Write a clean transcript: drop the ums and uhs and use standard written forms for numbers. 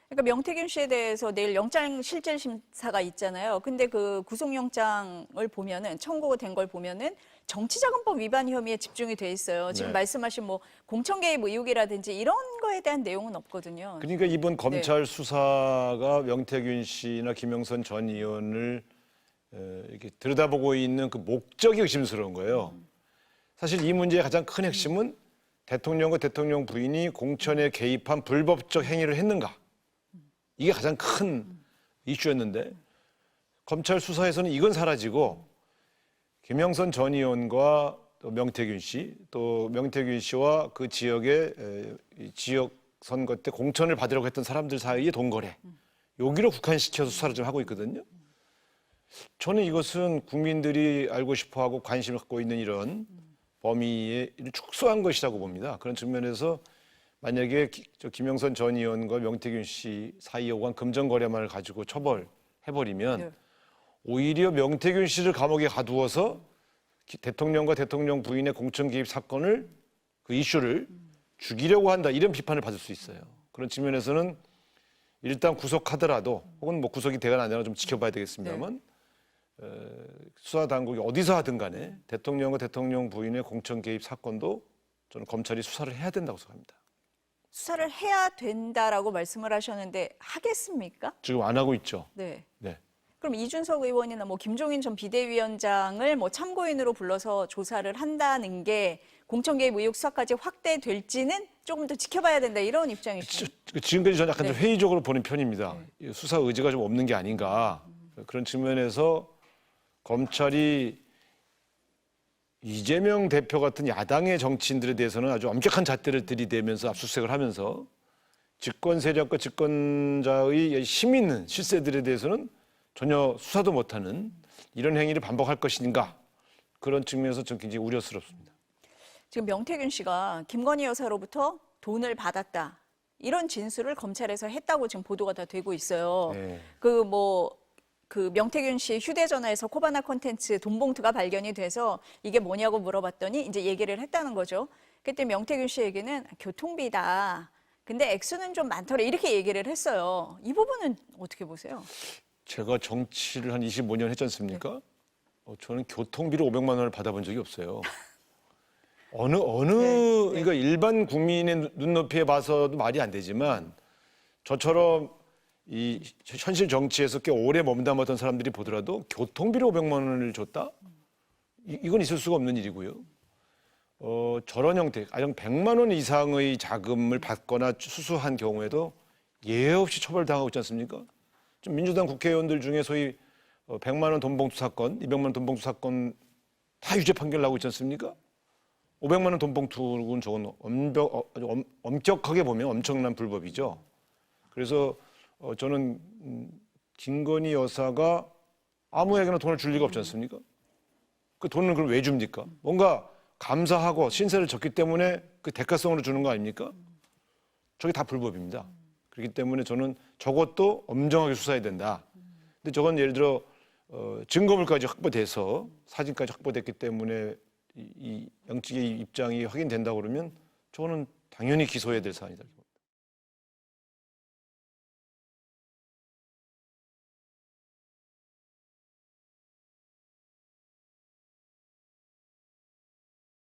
그러니까 명태균 씨에 대해서 내일 영장실질심사가 있잖아요. 근데 그 구속영장을 보면은 청구된 걸 보면은 정치자금법 위반 혐의에 집중이 돼 있어요. 지금 네. 말씀하신 뭐 공천 개입 의혹이라든지 이런 거에 대한 내용은 없거든요. 그러니까 이번 네. 검찰 수사가 명태균 씨나 김영선 전 의원을 이렇게 들여다보고 있는 그 목적이 의심스러운 거예요. 사실 이 문제의 가장 큰 핵심은 대통령과 대통령 부인이 공천에 개입한 불법적 행위를 했는가. 이게 가장 큰 이슈였는데 검찰 수사에서는 이건 사라지고 김영선 전 의원과 또 명태균 씨, 또 명태균 씨와 그 지역의 지역 선거 때 공천을 받으려고 했던 사람들 사이의 돈거래, 여기로 국한시켜서 수사를 좀 하고 있거든요. 저는 이것은 국민들이 알고 싶어하고 관심을 갖고 있는 이런 범위에 축소한 것이라고 봅니다. 그런 측면에서 만약에 김영선 전 의원과 명태균 씨 사이에 오간 금전거래만을 가지고 처벌해버리면 네. 오히려 명태균 씨를 감옥에 가두어서 대통령과 대통령 부인의 공천 개입 사건을 그 이슈를 죽이려고 한다, 이런 비판을 받을 수 있어요. 그런 측면에서는 일단 구속하더라도 혹은 뭐 구속이 되거나 안 되거나 좀 지켜봐야 되겠습니다만 수사 당국이 어디서 하든 간에 대통령과 대통령 부인의 공천 개입 사건도 저는 검찰이 수사를 해야 된다고 생각합니다. 수사를 해야 된다라고 말씀을 하셨는데 하겠습니까? 지금 안 하고 있죠. 네. 네. 그럼 이준석 의원이나 뭐 김종인 전 비대위원장을 뭐 참고인으로 불러서 조사를 한다는 게 공천 개입 의혹 수사까지 확대될지는 조금 더 지켜봐야 된다, 이런 입장이시죠. 지금까지 저는 약간 네. 좀 회의적으로 보는 편입니다. 수사 의지가 좀 없는 게 아닌가. 그런 측면에서 검찰이 이재명 대표 같은 야당의 정치인들에 대해서는 아주 엄격한 잣대를 들이대면서 압수수색을 하면서 집권 세력과 집권자의 힘 있는 실세들에 대해서는 전혀 수사도 못하는 이런 행위를 반복할 것인가, 그런 측면에서 좀 굉장히 우려스럽습니다. 지금 명태균 씨가 김건희 여사로부터 돈을 받았다, 이런 진술을 검찰에서 했다고 지금 보도가 다 되고 있어요. 네. 그 명태균 씨 휴대전화에서 코바나 콘텐츠 돈봉투가 발견이 돼서 이게 뭐냐고 물어봤더니 이제 얘기를 했다는 거죠. 그때 명태균 씨 얘기는 교통비다, 근데 액수는 좀 많더라, 이렇게 얘기를 했어요. 이 부분은 어떻게 보세요? 제가 정치를 한 25년 했지 않습니까? 저는 교통비로 500만 원을 받아본 적이 없어요. 그러니까 일반 국민의 눈높이에 봐서도 말이 안 되지만 저처럼 이 현실 정치에서 꽤 오래 몸담았던 사람들이 보더라도 교통비로 500만 원을 줬다? 이건 있을 수가 없는 일이고요. 저런 형태, 가령 100만 원 이상의 자금을 받거나 수수한 경우에도 예외 없이 처벌당하고 있지 않습니까? 좀 민주당 국회의원들 중에 소위 100만 원 돈봉투 사건, 200만 원 돈봉투 사건 다 유죄 판결 나고 있지 않습니까? 500만 원 돈봉투는 저건 아주 엄격하게 보면 엄청난 불법이죠. 그래서 저는 김건희 여사가 아무에게나 돈을 줄 리가 없지 않습니까? 그 돈을 그럼 왜 줍니까? 뭔가 감사하고 신세를 졌기 때문에 그 대가성으로 주는 거 아닙니까? 저게 다 불법입니다. 그렇기 때문에 저는 저것도 엄정하게 수사해야 된다. 근데 저건 예를 들어 증거물까지 확보돼서 사진까지 확보됐기 때문에 이 영직의 입장이 확인된다고 그러면 저는 당연히 기소해야 될 사안이다.